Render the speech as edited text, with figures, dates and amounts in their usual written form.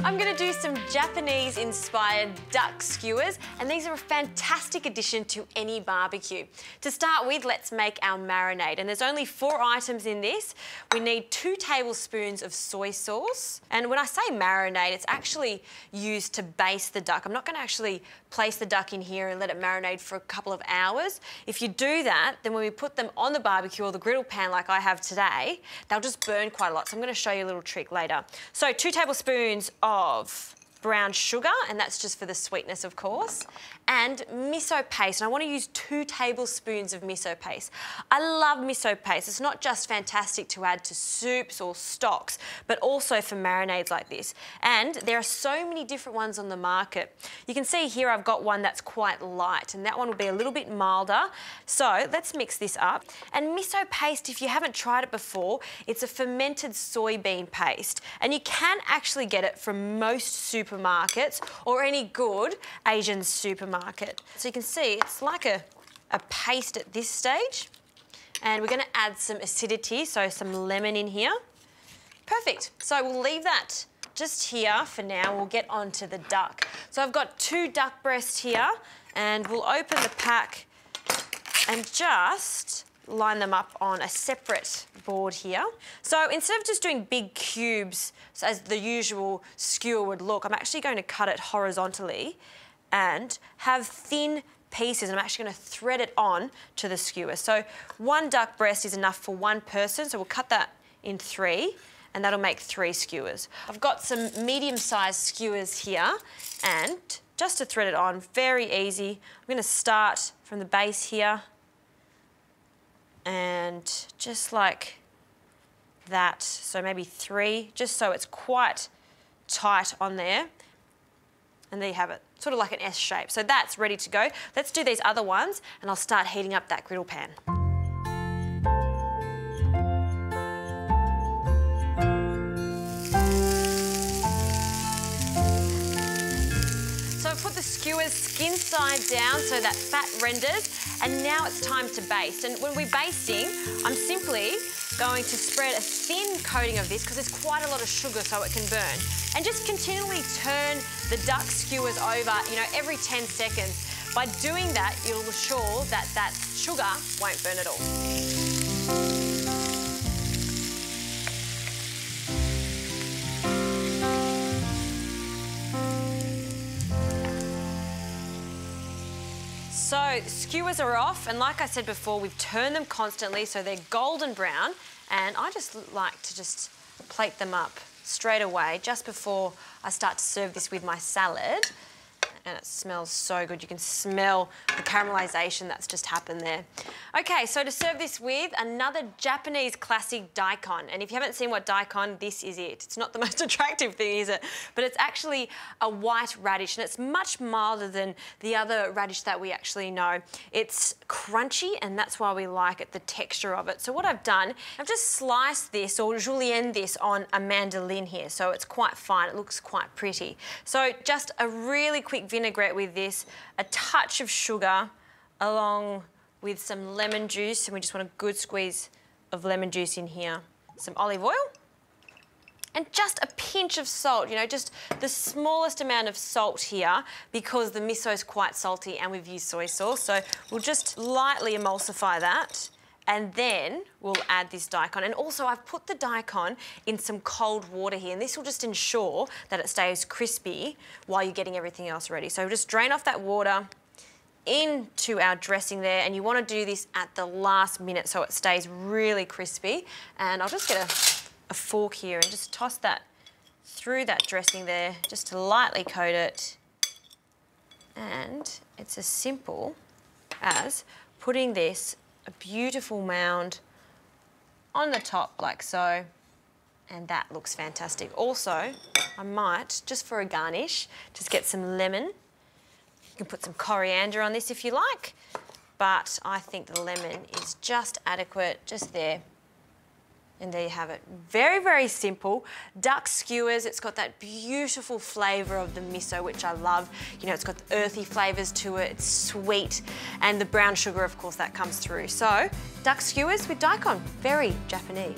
I'm going to do some Japanese-inspired duck skewers, and these are a fantastic addition to any barbecue. To start with, let's make our marinade, and there's only 4 items in this. We need 2 tablespoons of soy sauce, and when I say marinade, it's actually used to baste the duck. I'm not going to actually place the duck in here and let it marinate for a couple of hours. If you do that, then when we put them on the barbecue or the griddle pan like I have today, they'll just burn quite a lot. So I'm going to show you a little trick later. So 2 tablespoons of brown sugar, and that's just for the sweetness, of course, and miso paste. And I want to use 2 tablespoons of miso paste. I love miso paste. It's not just fantastic to add to soups or stocks, but also for marinades like this. And there are so many different ones on the market. You can see here I've got one that's quite light, and that one will be a little bit milder. So let's mix this up. And miso paste, if you haven't tried it before, it's a fermented soybean paste, and you can actually get it from most supermarkets or any good Asian supermarket. So you can see it's like a paste at this stage, and we're going to add some acidity, so some lemon in here. Perfect. So we'll leave that just here for now. We'll get on to the duck. So I've got 2 duck breasts here, and we'll open the pack and just line them up on a separate board here. So instead of just doing big cubes, so as the usual skewer would look, I'm actually going to cut it horizontally and have thin pieces, and I'm actually going to thread it on to the skewer. So 1 duck breast is enough for 1 person, so we'll cut that in 3, and that'll make 3 skewers. I've got some medium-sized skewers here, and just to thread it on, very easy. I'm going to start from the base here, and just like that, so maybe 3, just so it's quite tight on there. And there you have it, sort of like an S shape. So that's ready to go. Let's do these other ones, and I'll start heating up that griddle pan. So I've put the skewers skin side down so that fat renders, and now it's time to baste. And when we're basting, I'm simply going to spread a thin coating of this because there's quite a lot of sugar so it can burn. And just continually turn the duck skewers over, every 10 seconds. By doing that, you'll ensure that that sugar won't burn at all. So skewers are off, and like I said before, we've turned them constantly so they're golden brown, and I just like to just plate them up straight away just before I start to serve this with my salad. And it smells so good. You can smell the caramelisation that's just happened there. Okay, so to serve this with another Japanese classic daikon. And if you haven't seen what daikon, this is it. It's not the most attractive thing, is it? But it's actually a white radish, and it's much milder than the other radish that we actually know. It's crunchy, and that's why we like it, the texture of it. So what I've done, I've just sliced this, or julienne this, on a mandolin here. So it's quite fine. It looks quite pretty. So just a really quick vinaigrette with this, a touch of sugar along with some lemon juice, and we just want a good squeeze of lemon juice in here. Some olive oil and just a pinch of salt, just the smallest amount of salt here because the miso is quite salty and we've used soy sauce. So we'll just lightly emulsify that, and then we'll add this daikon. And also I've put the daikon in some cold water here, and this will just ensure that it stays crispy while you're getting everything else ready. So just drain off that water into our dressing there, and you want to do this at the last minute so it stays really crispy. And I'll just get a fork here and just toss that through that dressing there just to lightly coat it. And it's as simple as putting this a beautiful mound on the top like so, and that looks fantastic. Also, I might, just for a garnish, just get some lemon. You can put some coriander on this if you like, but I think the lemon is just adequate, just there. And there you have it. Very, very simple. Duck skewers, it's got that beautiful flavour of the miso, which I love. It's got the earthy flavours to it, it's sweet, and the brown sugar, of course, that comes through. So, duck skewers with daikon, very Japanese.